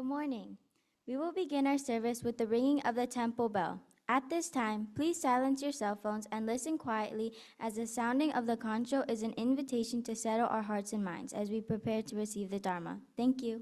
Good morning. We will begin our service with the ringing of the temple bell. At this time, please silence your cell phones and listen quietly as the sounding of the concho is an invitation to settle our hearts and minds as we prepare to receive the Dharma. Thank you.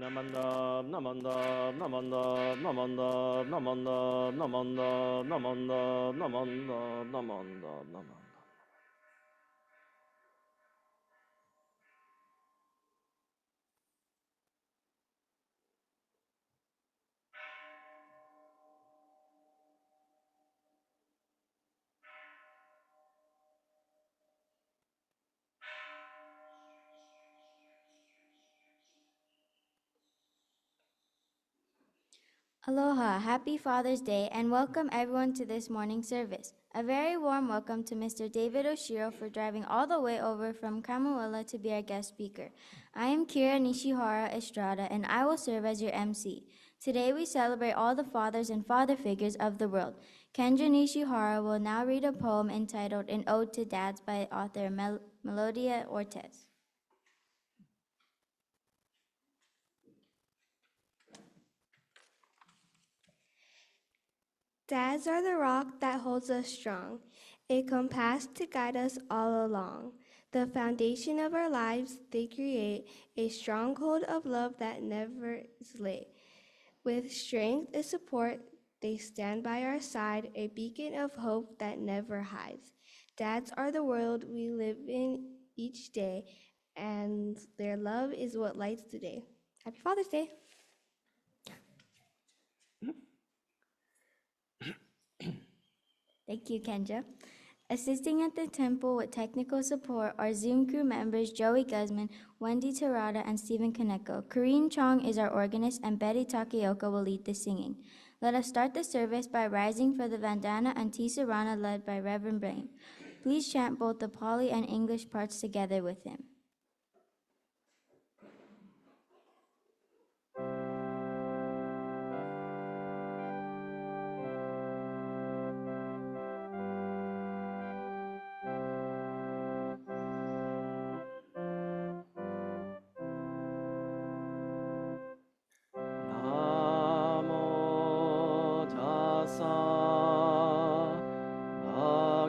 Namanda, Namanda, Namanda, Namanda, Namanda, Namanda, Namanda, Namanda, Namanda, Namanda. Aloha, happy Father's Day, and welcome everyone to this morning service. A very warm welcome to Mr. David Oshiro for driving all the way over from Kamuela to be our guest speaker. I am Kira Nishihara Estrada, and I will serve as your MC. Today we celebrate all the fathers and father figures of the world. Kenja Nishihara will now read a poem entitled An Ode to Dads by author Melodia Ortez. Dads are the rock that holds us strong, a compass to guide us all along. The foundation of our lives they create, a stronghold of love that never is late. With strength and support, they stand by our side, a beacon of hope that never hides. Dads are the world we live in each day, and their love is what lights the day. Happy Father's Day! Thank you, Kenja. Assisting at the temple with technical support are Zoom crew members Joey Guzman, Wendy Terada, and Stephen Kaneko. Kareen Chong is our organist, and Betty Takeoka will lead the singing. Let us start the service by rising for the Vandana and Tisarana led by Reverend Blaine. Please chant both the Pali and English parts together with him. Namo tassa bhagavato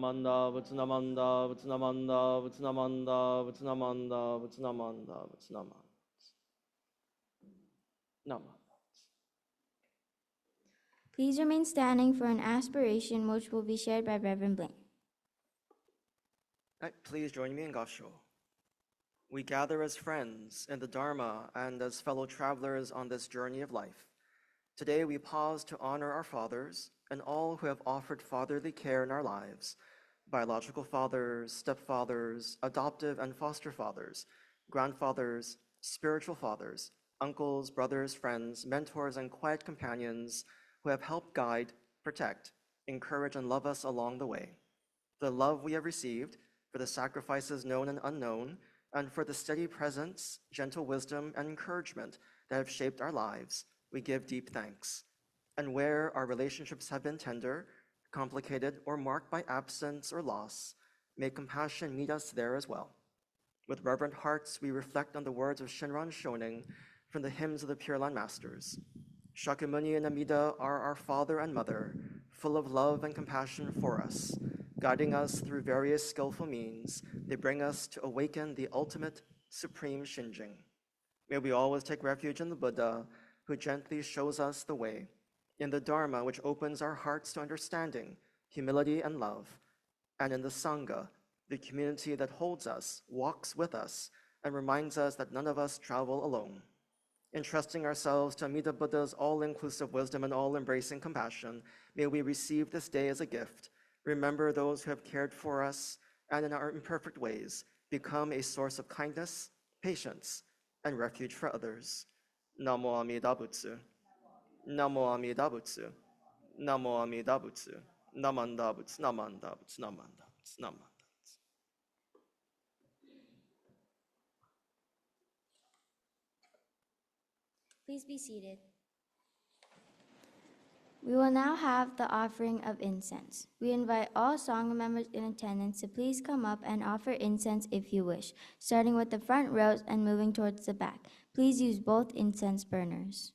Namanda, Vutsunamanda, Vutsunamanda, Vutsunamanda, Vutsunamanda, Vutsunamanda, Vutsunamanda. Nama. Please remain standing for an aspiration which will be shared by Reverend Blaine. Please join me in Gasho. We gather as friends in the Dharma and as fellow travelers on this journey of life. Today we pause to honor our fathers and all who have offered fatherly care in our lives, biological fathers, stepfathers, adoptive and foster fathers, grandfathers, spiritual fathers, uncles, brothers, friends, mentors, and quiet companions who have helped guide, protect, encourage, and love us along the way. The love we have received, for the sacrifices known and unknown, and for the steady presence, gentle wisdom, and encouragement that have shaped our lives, we give deep thanks. And where our relationships have been tender, complicated, or marked by absence or loss, may compassion meet us there as well. With reverent hearts, we reflect on the words of Shinran Shonin from the hymns of the Pure Land Masters. Shakyamuni and Amida are our father and mother, full of love and compassion for us. Guiding us through various skillful means, they bring us to awaken the ultimate, supreme Shinjing. May we always take refuge in the Buddha, who gently shows us the way, in the Dharma, which opens our hearts to understanding, humility, and love, and in the Sangha, the community that holds us, walks with us, and reminds us that none of us travel alone. Entrusting ourselves to Amida Buddha's all-inclusive wisdom and all-embracing compassion, may we receive this day as a gift, remember those who have cared for us, and in our imperfect ways, become a source of kindness, patience, and refuge for others. Namo Amida Butsu. Namo Amida Butsu. Namo Amida Butsu. Namanda Butsu. Namanda Butsu. Namanda Butsu. Namanda. Please be seated. We will now have the offering of incense. We invite all Sangha members in attendance to please come up and offer incense if you wish, starting with the front rows and moving towards the back. Please use both incense burners.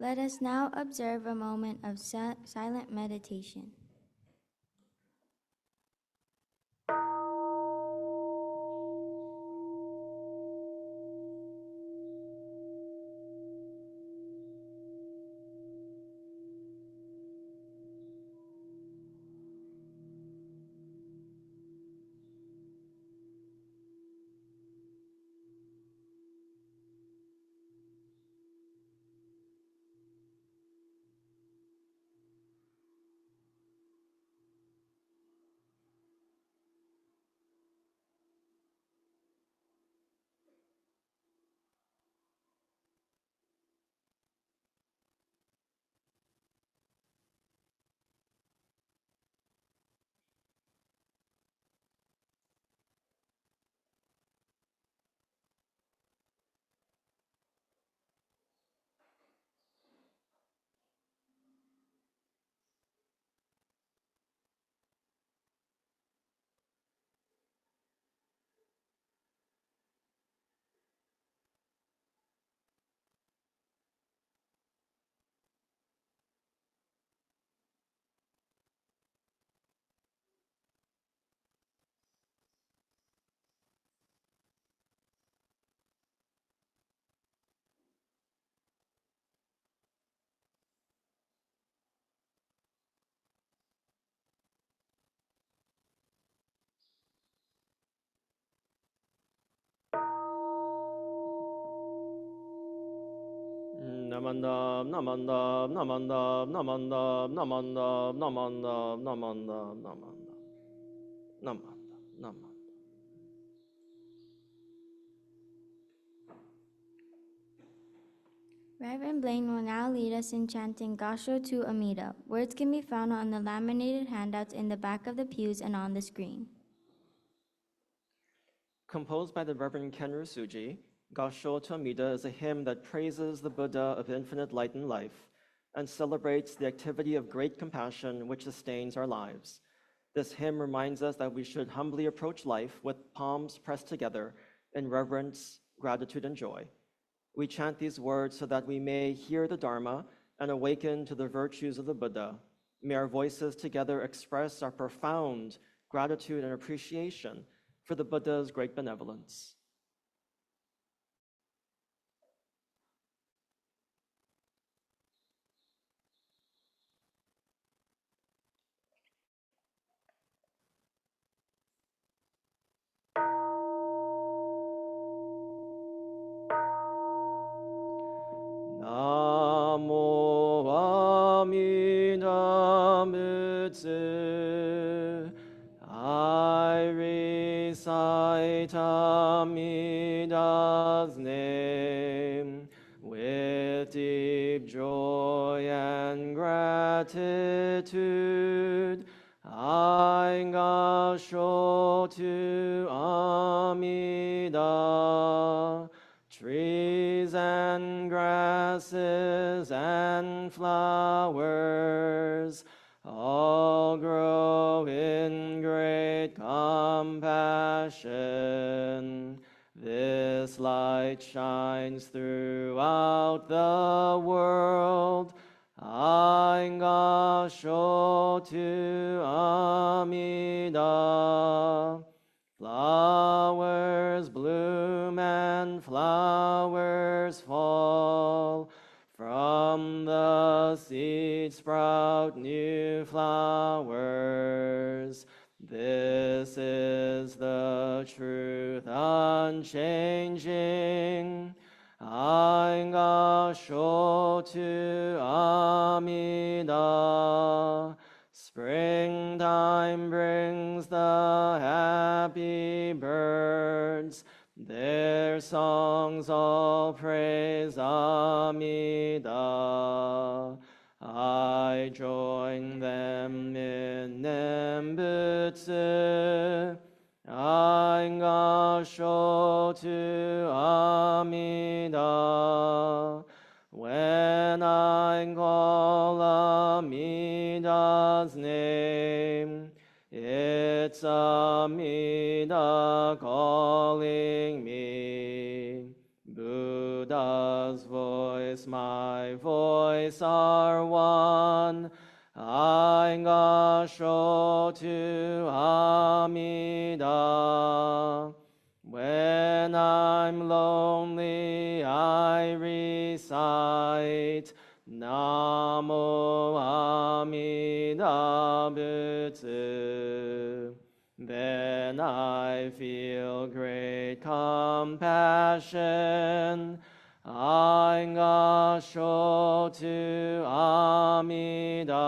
Let us now observe a moment of silent meditation. Namandam, namandam, namandam, namandam, namandam, namandam, namandam, namandam, namandam, namandam. Reverend Blaine will now lead us in chanting Gasho to Amida. Words can be found on the laminated handouts in the back of the pews and on the screen. Composed by the Reverend Kenru Suji, Gasho to Amida is a hymn that praises the Buddha of infinite light and life and celebrates the activity of great compassion which sustains our lives. This hymn reminds us that we should humbly approach life with palms pressed together in reverence, gratitude, and joy. We chant these words so that we may hear the Dharma and awaken to the virtues of the Buddha. May our voices together express our profound gratitude and appreciation for the Buddha's great benevolence. Namo Amida Butsu. I recite Amida's name with deep joy and gratitude. I gasho to Amida. Trees and grasses and flowers all grow in great compassion. This light shines throughout the world. I gasho to Amida. Flowers bloom and flowers fall. From the seed sprout new flowers. This is the truth unchanging. I gasho to Amida. Springtime brings the happy birds. Their songs all praise Amida. I join them in Nembutsu. I gasho to Amida. When I call Amida's name, it's Amida calling me. Buddha's voice voice are one. 아인가쇼 to Amida. When I'm lonely, I recite Namo Amida Butsu. Then I feel great compassion. Aingasho to Amida.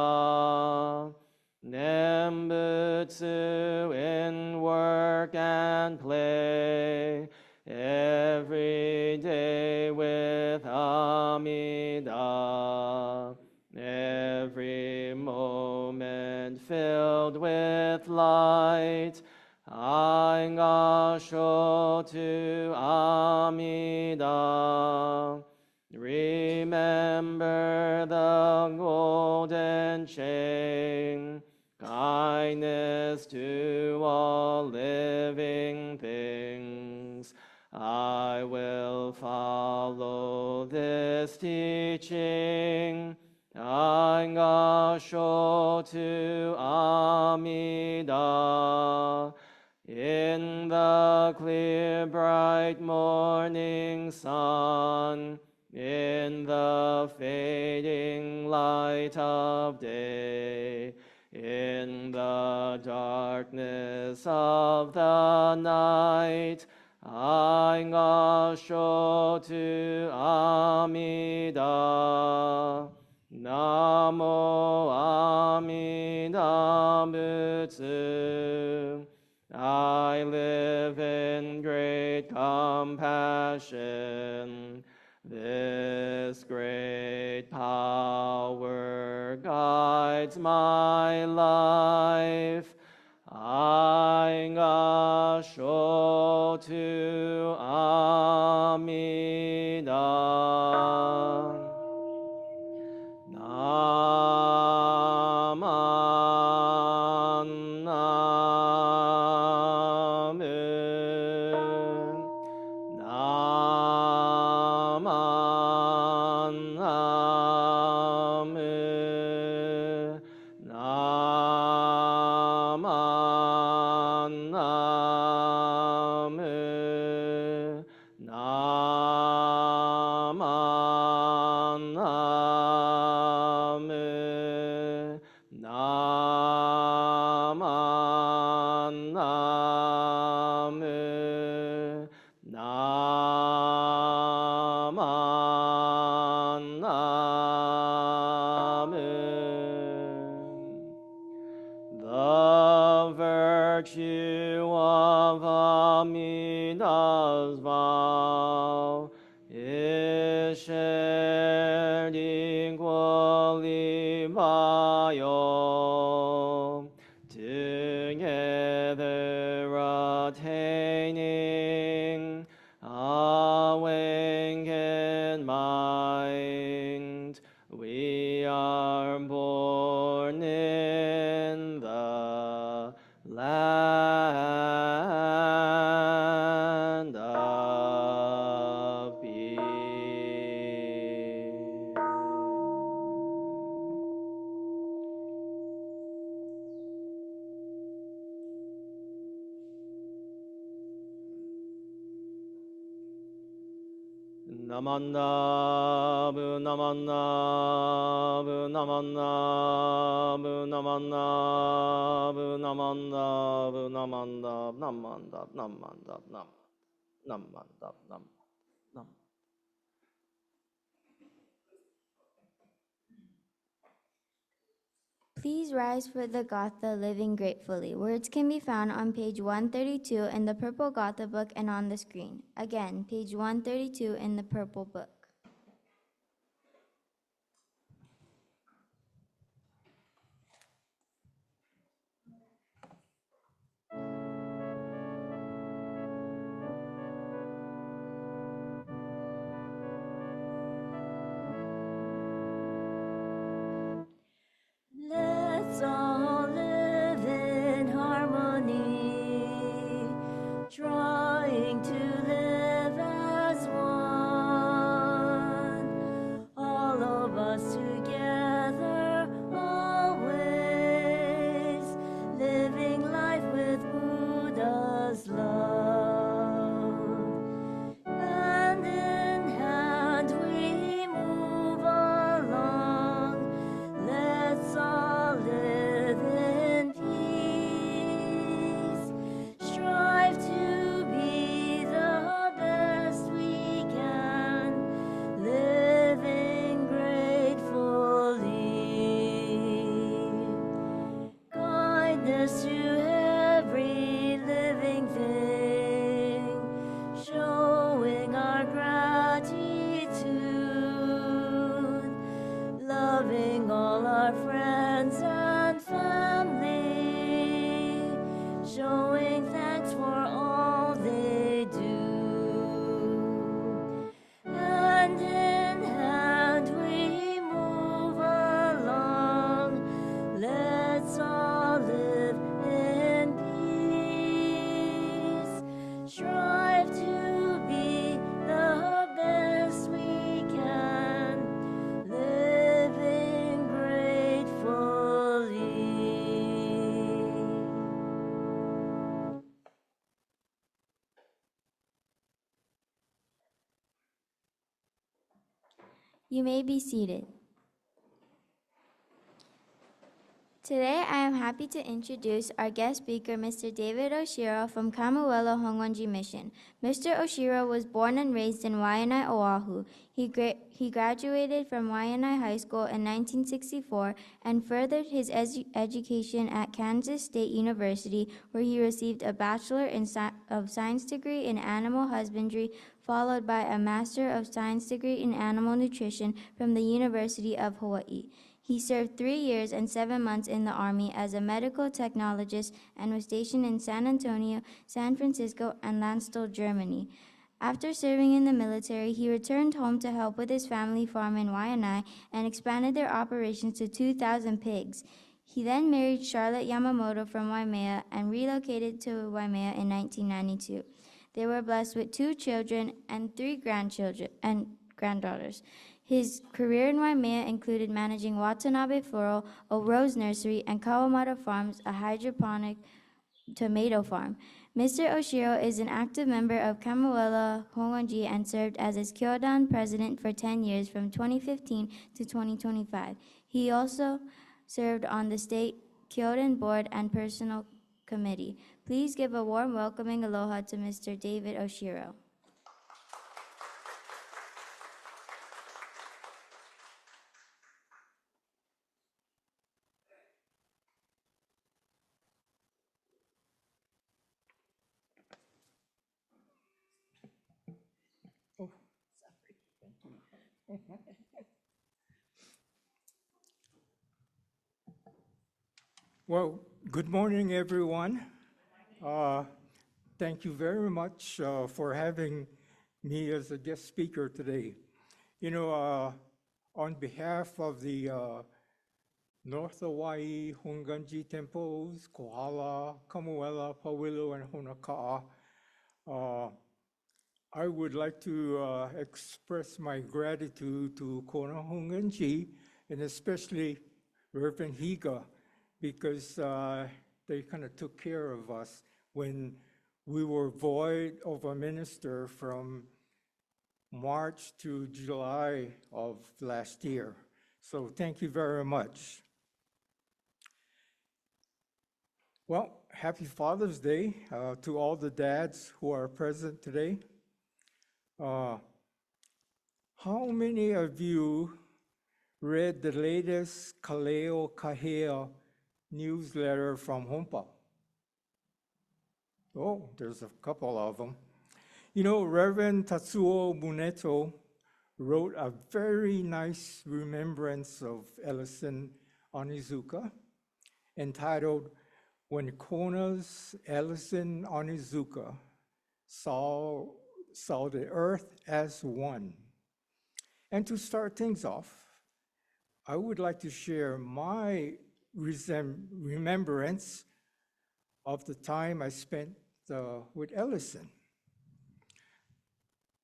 Nembutsu in work and play, every day with Amida, every moment filled with light. Aingasho to Amida. Remember the golden chain, kindness to all living things. I will follow this teaching. Aingasho to Amida. In the clear, bright morning sun, in the fading light of day, in the darkness of the night, Aingasho to Amida. Namo Amida Butsu. I live in great compassion. This great power guides my life. Aingasho to Amida. The virtue of Amida's vow is shared equally by all, together attaining awakened mind. We are born in the land of peace. Namandabu, namandabu, namandabu, namandabu, namandabu, namandab, namandab, namandab, namandab, nam. Please rise for the Gatha Living Gratefully. Words can be found on page 132 in the Purple Gatha book and on the screen. Again, page 132 in the Purple book. Let's all live in harmony, trying to live as one. You may be seated. Today, I am happy to introduce our guest speaker, Mr. David Oshiro from Kamuela Hongwanji Mission. Mr. Oshiro was born and raised in Waianae, Oahu. He graduated from Waianae High School in 1964 and furthered his education at Kansas State University, where he received a Bachelor of Science degree in Animal Husbandry, followed by a Master of Science degree in Animal Nutrition from the University of Hawaii. He served 3 years and 7 months in the Army as a medical technologist and was stationed in San Antonio, San Francisco, and Landstuhl, Germany. After serving in the military, he returned home to help with his family farm in Waianae and expanded their operations to 2,000 pigs. He then married Charlotte Yamamoto from Waimea and relocated to Waimea in 1992. They were blessed with 2 children and 3 grandchildren and granddaughters. His career in Waimea included managing Watanabe Floral, a rose nursery, and Kawamata Farms, a hydroponic tomato farm. Mr. Oshiro is an active member of Kamuela Hongwanji and served as its Kyodan president for 10 years from 2015 to 2025. He also served on the state Kyodan board and personal committee. Please give a warm welcoming aloha to Mr. David Oshiro. Well, good morning, everyone. Thank you very much for having me as a guest speaker today. You know, on behalf of the North Hawaii Honganji Temples, Kohala, Kamuela, Pauilo, and Honaka'a, I would like to express my gratitude to Kona Honganji, and especially Reverend Higa, because they kind of took care of us when we were void of a minister from March to July of last year. So thank you very much. Well, happy Father's Day to all the dads who are present today. How many of you read the latest Kaleo Kahea newsletter from Hompa? Oh, there's a couple of them. You know, Reverend Tatsuo Muneto wrote a very nice remembrance of Ellison Onizuka entitled When Kona's Ellison Onizuka saw the earth as one. And to start things off, I would like to share my remembrance of the time I spent with Ellison.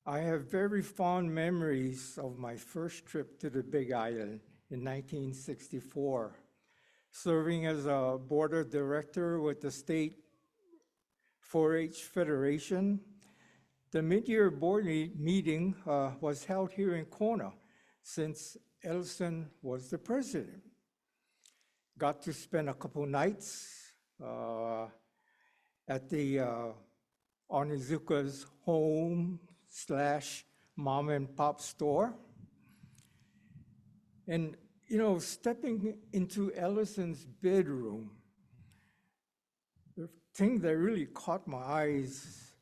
I have very fond memories of my first trip to the Big Island in 1964, serving as a board director with the state 4-H Federation. The mid-year board meeting was held here in Kona since Ellison was the president. Got to spend a couple nights at the Onizuka's home/mom and pop store. And, you know, stepping into Ellison's bedroom, the thing that really caught my eyes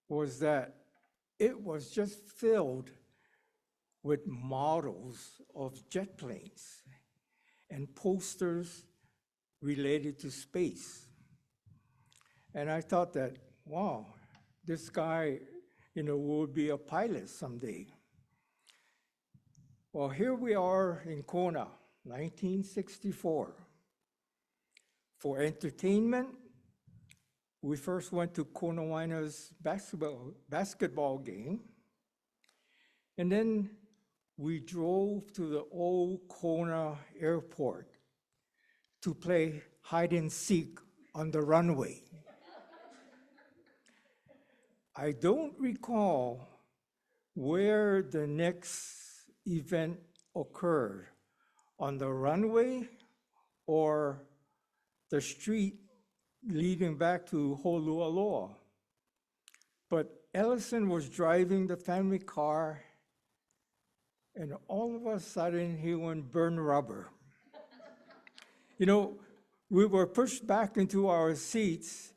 was that it was just filled with models of jet planes and posters related to space. And I thought that, wow, this guy, you know, will be a pilot someday. Well, here we are in Kona, 1964. For entertainment, we first went to Kona Waina's basketball game, and then we drove to the old Kona airport to play hide and seek on the runway. I don't recall where the next event occurred, on the runway or the street leading back to Holualoa. But Ellison was driving the family car, and all of a sudden he went burn rubber. You know, we were pushed back into our seats,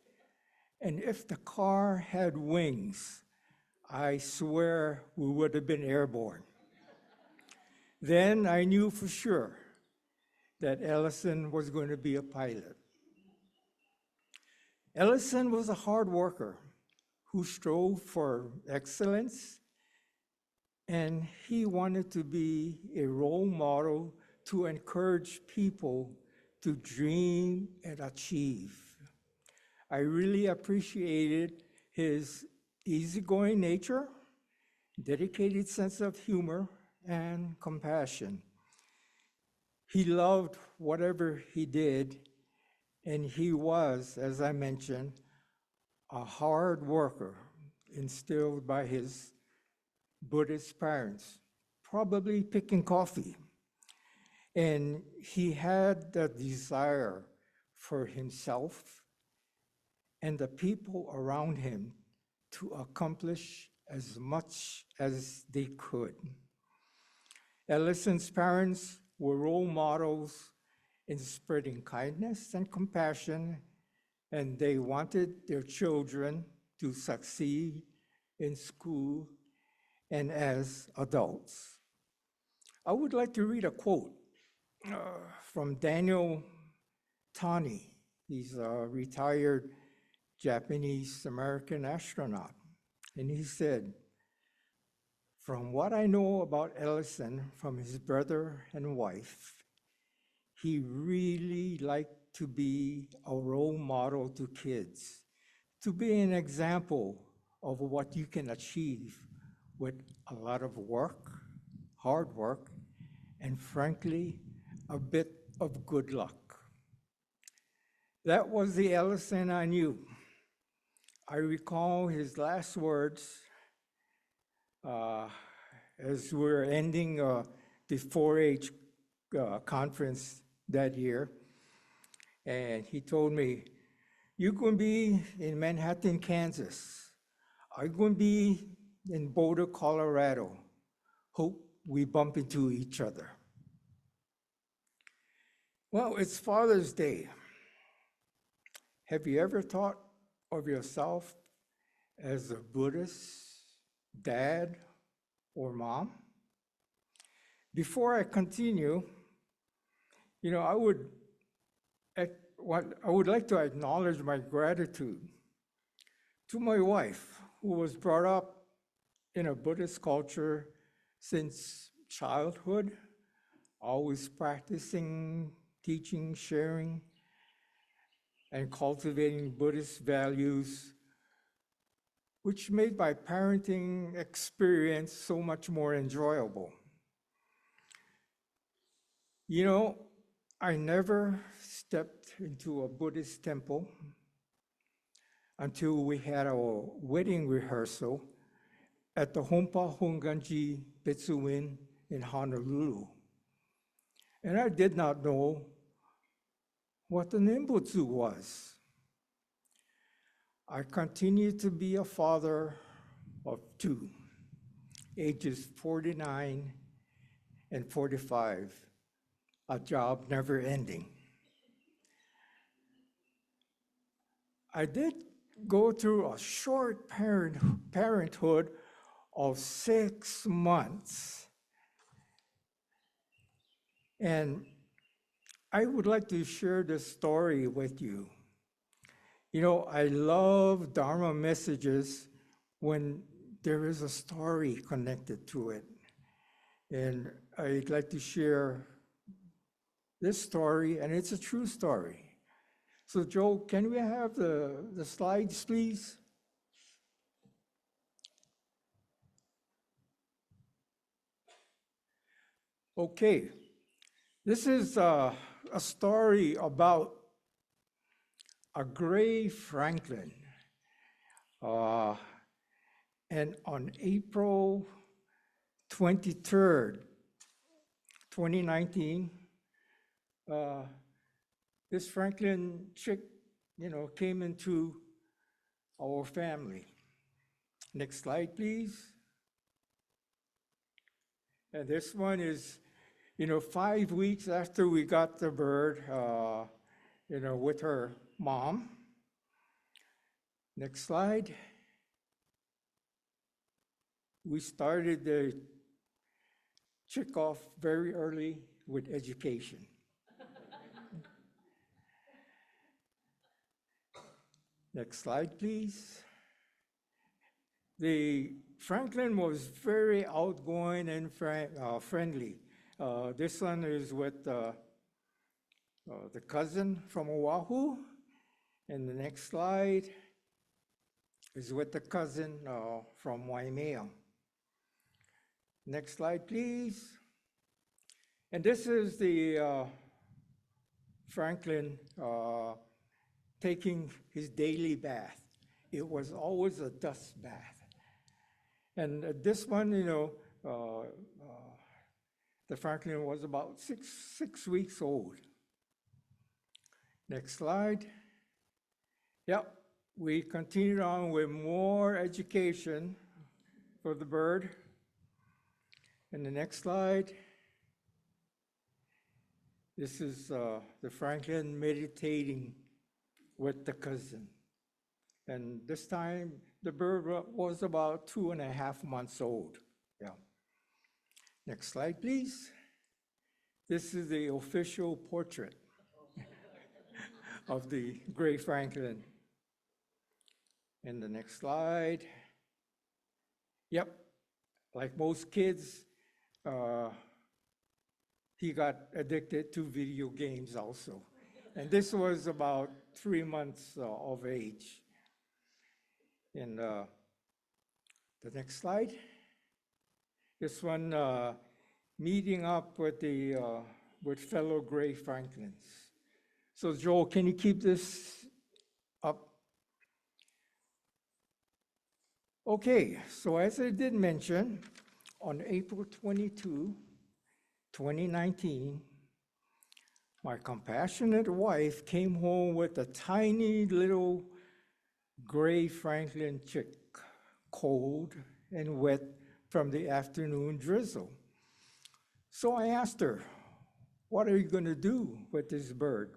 and if the car had wings, I swear we would have been airborne. Then I knew for sure that Ellison was going to be a pilot. Ellison was a hard worker who strove for excellence, and he wanted to be a role model to encourage people to dream and achieve. I really appreciated his easygoing nature, dedicated sense of humor, and compassion. He loved whatever he did, and he was, as I mentioned, a hard worker instilled by his Buddhist parents, probably picking coffee. And he had the desire for himself and the people around him to accomplish as much as they could. Ellison's parents were role models in spreading kindness and compassion, and they wanted their children to succeed in school and as adults. I would like to read a quote from Daniel Tani. He's a retired Japanese-American astronaut. And he said, "From what I know about Ellison from his brother and wife, he really liked to be a role model to kids, to be an example of what you can achieve with a lot of work, hard work, and frankly, a bit of good luck." That was the Ellison I knew. I recall his last words as we're ending the 4-H conference that year. And he told me, "You're going to be in Manhattan, Kansas. I'm going to be in Boulder, Colorado. Hope we bump into each other." Well, it's Father's Day. Have you ever thought of yourself as a Buddhist dad or mom? Before I continue, I would like to acknowledge my gratitude to my wife, who was brought up in a Buddhist culture since childhood, always practicing, teaching, sharing, and cultivating Buddhist values, which made my parenting experience so much more enjoyable. I never stepped into a Buddhist temple until we had our wedding rehearsal at the Hompa Honganji Betsuin in Honolulu. And I did not know what the Nimbutsu was. I continued to be a father of two, ages 49 and 45, a job never ending. I did go through a short parenthood of 6 months. And I would like to share this story with you. I love Dharma messages when there is a story connected to it. And I'd like to share this story, and it's a true story. So Joe, can we have the slides, please? Okay, this is a story about a Gray Franklin. And on April 23rd, 2019, this Franklin chick, came into our family. Next slide, please. And this one is, 5 weeks after we got the bird, with her mom. Next slide. We started the chick off very early with education. Next slide, please. The Franklin was very outgoing and friendly. This one is with the cousin from Oahu. And the next slide is with the cousin from Waimea. Next slide, please. And this is the Franklin taking his daily bath. It was always a dust bath. And this one, the Franklin was about six weeks old. Next slide. Yep, we continued on with more education for the bird. And the next slide. This is the Franklin meditating with the cousin. And this time, the bird was about 2.5 months old. Yeah. Next slide, please. This is the official portrait of the gray Franklin. And the next slide. Yep, like most kids, he got addicted to video games also. And this was about 3 months of age. And the next slide. This one, meeting up with with fellow gray Franklins. So Joel, can you keep this up? Okay, so as I did mention, on April 22, 2019, my compassionate wife came home with a tiny little gray Franklin chick, cold and wet from the afternoon drizzle. So I asked her, "What are you going to do with this bird?"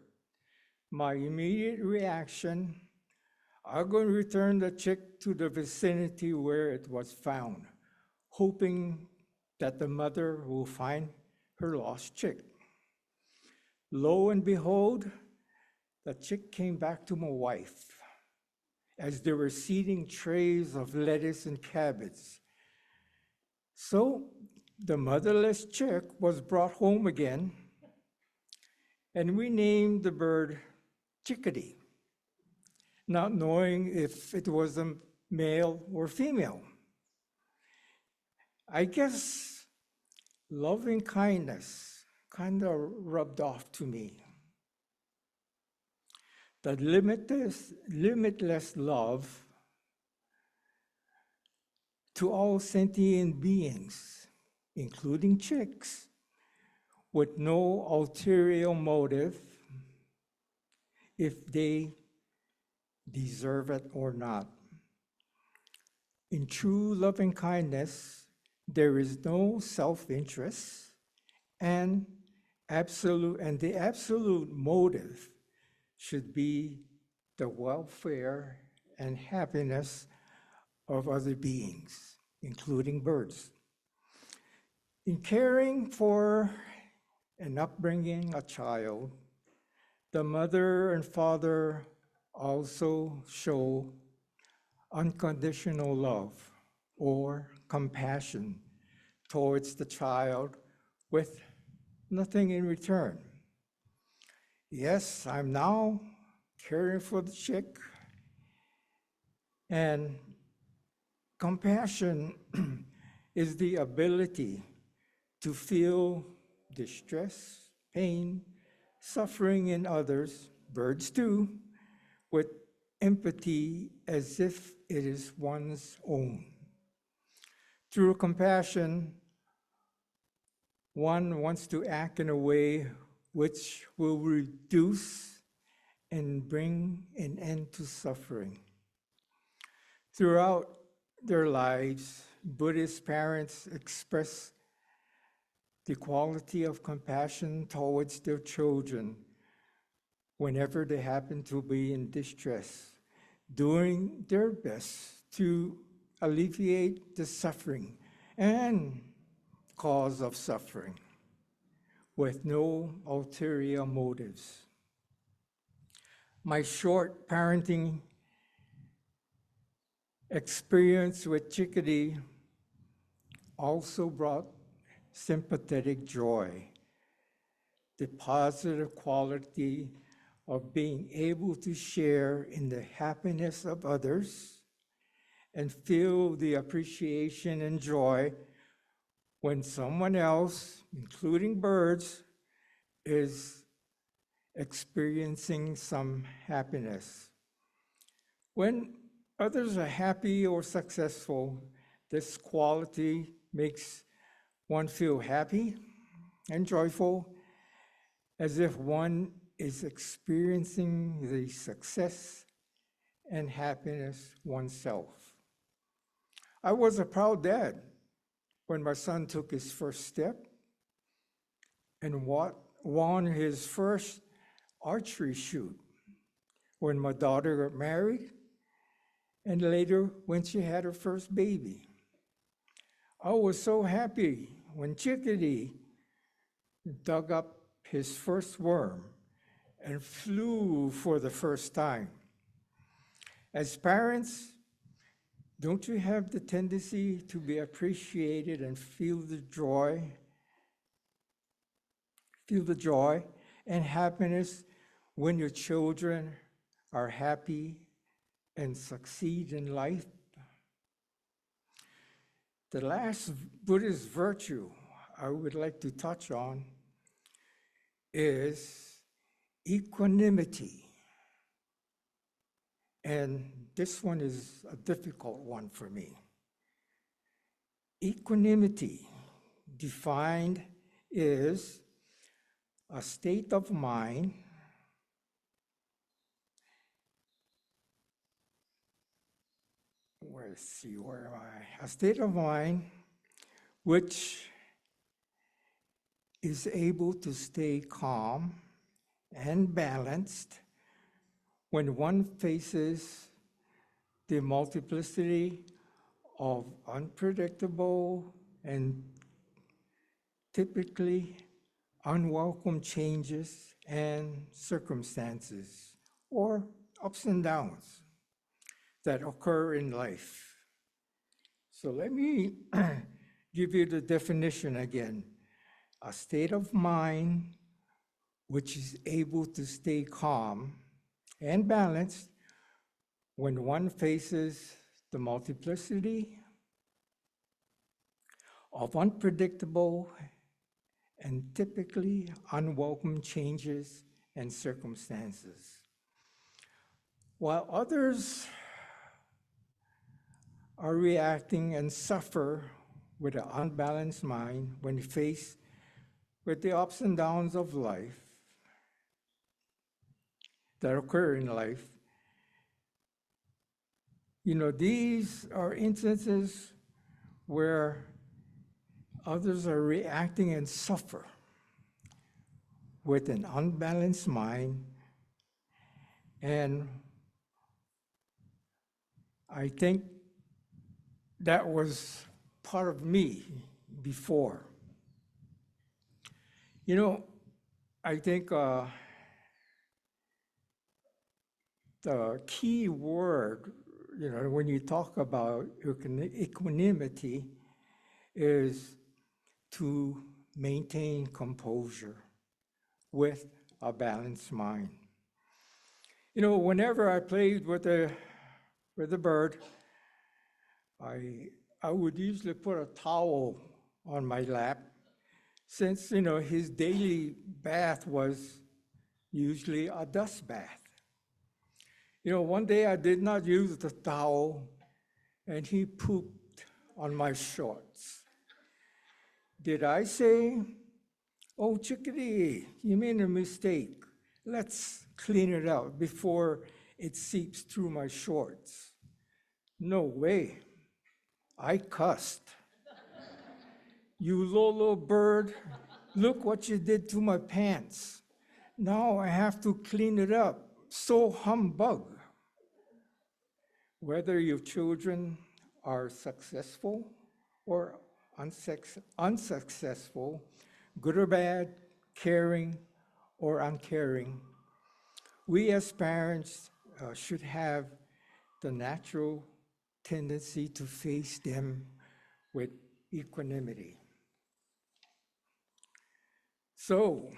My immediate reaction, "I'm going to return the chick to the vicinity where it was found, hoping that the mother will find her lost chick." Lo and behold, the chick came back to my wife as they were seating trays of lettuce and cabbage. So the motherless chick was brought home again, and we named the bird Chickadee, not knowing if it was a male or female. I guess loving kindness kind of rubbed off to me. The limitless love to all sentient beings, including chicks, with no ulterior motive, if they deserve it or not. In true loving kindness, there is no self-interest, and the absolute motive should be the welfare and happiness of other beings, including birds. In caring for and upbringing a child, the mother and father also show unconditional love or compassion towards the child with nothing in return. Yes, I'm now caring for the chick, and compassion is the ability to feel distress, pain, suffering in others, birds too, with empathy as if it is one's own. Through compassion, one wants to act in a way which will reduce and bring an end to suffering. Throughout their lives, Buddhist parents express the quality of compassion towards their children whenever they happen to be in distress, doing their best to alleviate the suffering and cause of suffering with no ulterior motives. My short parenting experience with Chickadee also brought sympathetic joy, the positive quality of being able to share in the happiness of others and feel the appreciation and joy when someone else, including birds, is experiencing some happiness. When others are happy or successful, this quality makes one feel happy and joyful, as if one is experiencing the success and happiness oneself. I was a proud dad when my son took his first step and won his first archery shoot, when my daughter got married, and later when she had her first baby. I was so happy when Chickadee dug up his first worm and flew for the first time. As parents, don't you have the tendency to be appreciated and feel the joy and happiness when your children are happy and succeed in life? The last Buddhist virtue I would like to touch on is equanimity. And this one is a difficult one for me. Equanimity, defined, is a state of mind where am I? A state of mind which is able to stay calm and balanced when one faces the multiplicity of unpredictable and typically unwelcome changes and circumstances, or ups and downs that occur in life. So let me give you the definition again. A state of mind which is able to stay calm and balanced when one faces the multiplicity of unpredictable and typically unwelcome changes and circumstances. While others are reacting and suffer with an unbalanced mind when faced with the ups and downs of life that occur in life, these are instances where others are reacting and suffer with an unbalanced mind. And I think that was part of me before. I think the key word, when you talk about equanimity, is to maintain composure with a balanced mind. Whenever I played with the bird, I would usually put a towel on my lap, since his daily bath was usually a dust bath. One day I did not use the towel, and he pooped on my shorts. Did I say "Oh, chickadee, you made a mistake. Let's clean it out before it seeps through my shorts." No way. I cussed. "You Lolo bird, look what you did to my pants. Now I have to clean it up. So humbug." Whether your children are successful or unsuccessful, good or bad, caring or uncaring, we as parents should have the natural tendency to face them with equanimity. So,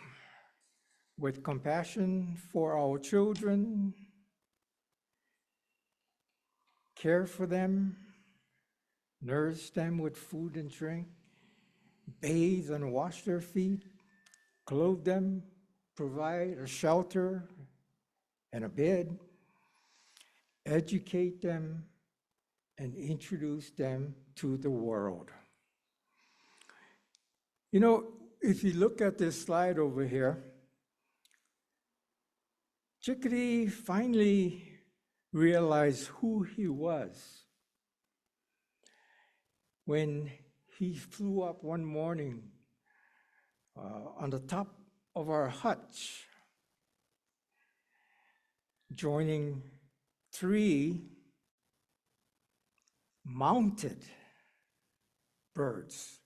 with compassion for our children, care for them, nourish them with food and drink, bathe and wash their feet, clothe them, provide a shelter and a bed, educate them, and introduce them to the world. You know, if you look at this slide over here, Chickadee finally realized who he was when he flew up one morning on the top of our hutch, joining 3 mounted birds,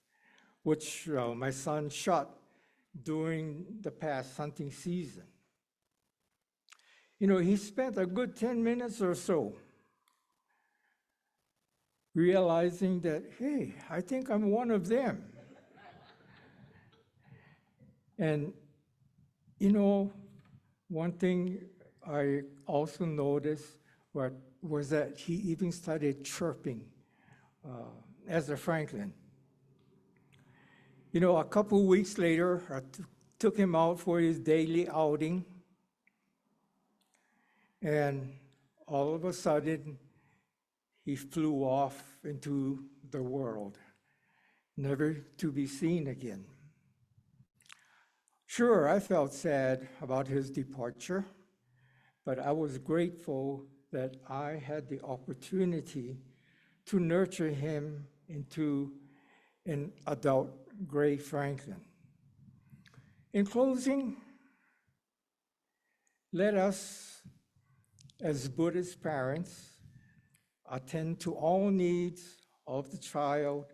which my son shot during the past hunting season. You know, he spent a good 10 minutes or so realizing that, hey, I think I'm one of them. And, you know, one thing I also noticed was that he even started chirping as a Franklin. You know, a couple weeks later, I took him out for his daily outing, and all of a sudden, he flew off into the world, never to be seen again. Sure, I felt sad about his departure, but I was grateful that I had the opportunity to nurture him into an adult Gray Franklin. In closing, let us, as Buddhist parents, attend to all needs of the child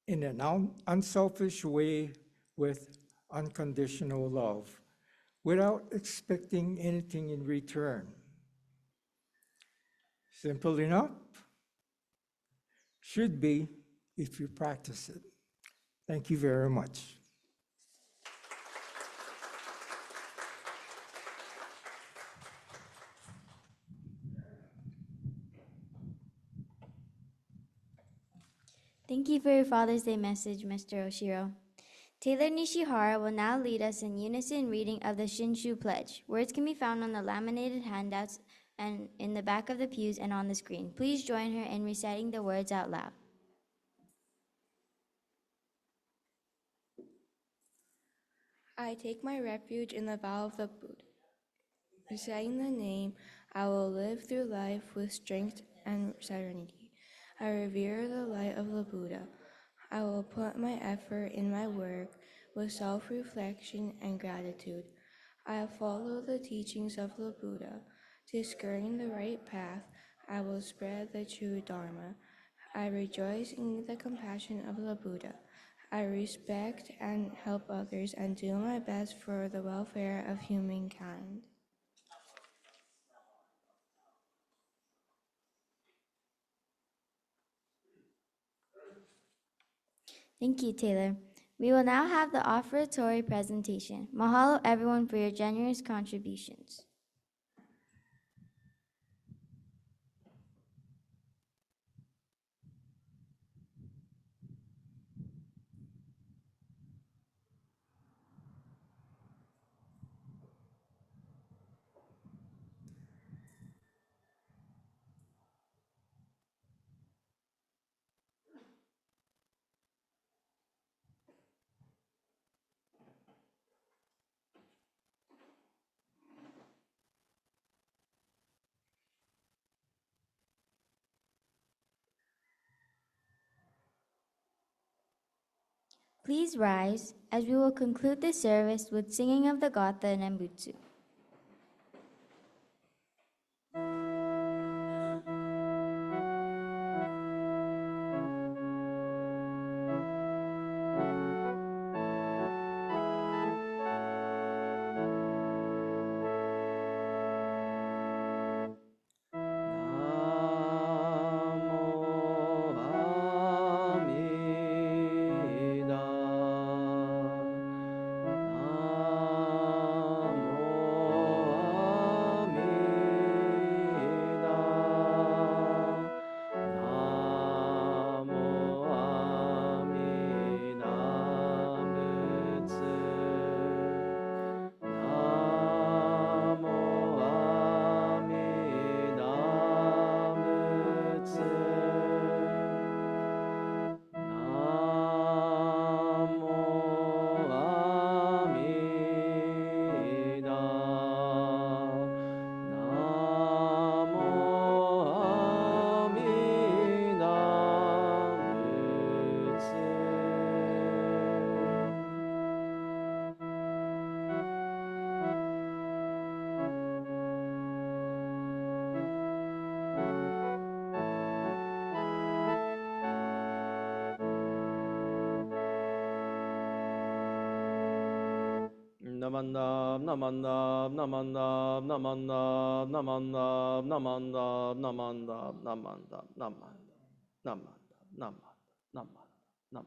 in an unselfish way with unconditional love, without expecting anything in return. Simple enough? Should be if you practice it. Thank you very much. Thank you for your Father's Day message, Mr. Oshiro. Taylor Nishihara will now lead us in unison reading of the Shinshu Pledge. Words can be found on the laminated handouts and in the back of the pews and on the screen. Please join her in reciting the words out loud. I take my refuge in the vow of the Buddha. Reciting the name, I will live through life with strength and serenity. I revere the light of the Buddha. I will put my effort in my work with self-reflection and gratitude. I follow the teachings of the Buddha. Discerning the right path, I will spread the true Dharma. I rejoice in the compassion of the Buddha. I respect and help others and do my best for the welfare of humankind. Thank you, Taylor. We will now have the offertory presentation. Mahalo everyone for your generous contributions. Please rise as we will conclude this service with singing of the Gatha Nembutsu. Namandam, namandam, namandam, namandam, namandam, namandam, namandam, namandam, namandam, namandam, namandam, namandam.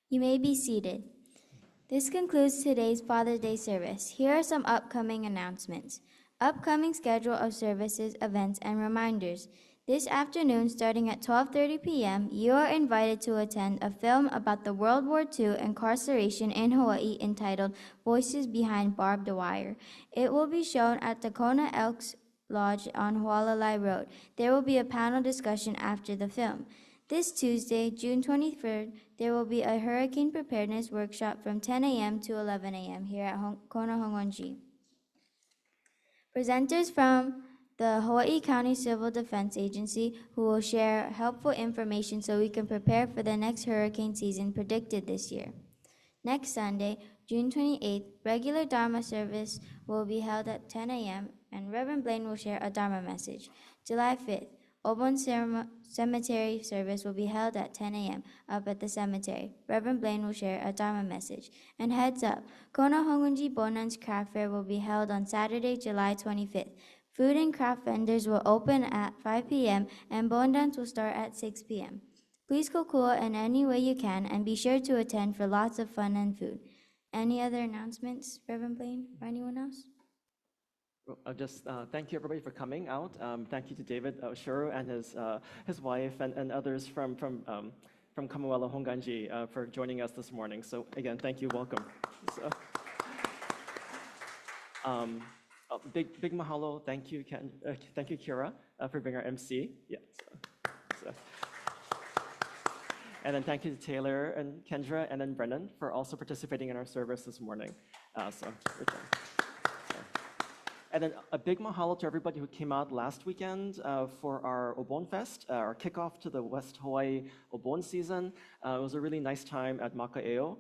You may be seated. This concludes today's Father's Day service. Here are some upcoming announcements. Upcoming schedule of services, events, and reminders. This afternoon, starting at 12:30 p.m., you are invited to attend a film about the World War II incarceration in Hawaii entitled Voices Behind Barbed Wire. It will be shown at the Kona Elks Lodge on Hualalai Road. There will be a panel discussion after the film. This Tuesday, June 23rd, there will be a hurricane preparedness workshop from 10 a.m. to 11 a.m. here at Kona Hongwanji. Presenters from the Hawaii County Civil Defense Agency who will share helpful information so we can prepare for the next hurricane season predicted this year. Next Sunday, June 28th, regular Dharma service will be held at 10 a.m. and Reverend Blaine will share a Dharma message. July 5th, Obon Cemetery service will be held at 10 a.m. up at the cemetery. Reverend Blaine will share a Dharma message. And heads up, Kona Hongunji Bonan's Craft Fair will be held on Saturday, July 25th. Food and craft vendors will open at 5 p.m. and Bondance will start at 6 p.m. Please go cool in any way you can and be sure to attend for lots of fun and food. Any other announcements, Reverend Blaine, or anyone else? Just thank you everybody for coming out. Thank you to David Oshiro and his wife and others from Kamuela Honganji for joining us this morning. So again, thank you, welcome. So, big mahalo. Thank you, thank you, Kira, for being our MC. Yeah. So. And then thank you to Taylor and Kendra and then Brennan for also participating in our service this morning. And then a big mahalo to everybody who came out last weekend for our Obon Fest, our kickoff to the West Hawaii Obon season. It was a really nice time at Maka'eo.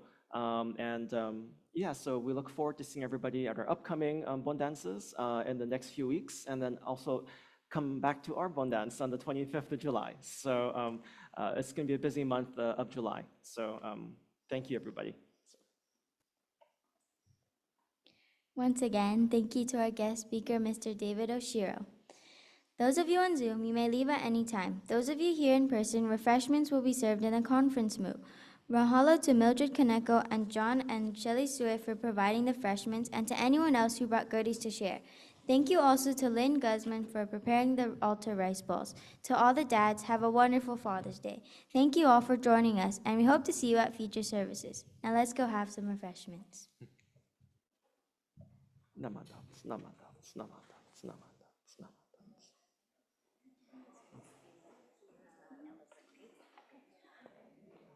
Yeah, so we look forward to seeing everybody at our upcoming Bon dances in the next few weeks, and then also come back to our Bon dance on the 25th of July. So it's going to be a busy month of July. So thank you, everybody. Once again, thank you to our guest speaker, Mr. David Oshiro. Those of you on Zoom, you may leave at any time. Those of you here in person, refreshments will be served in the conference room. Mahalo to Mildred Kaneko and John and Shelley Sue for providing the refreshments and to anyone else who brought goodies to share. Thank you also to Lynn Guzman for preparing the altar rice balls. To all the dads, have a wonderful Father's Day. Thank you all for joining us, and we hope to see you at future services. Now let's go have some refreshments. Namandam, namandam, namandam, namandam.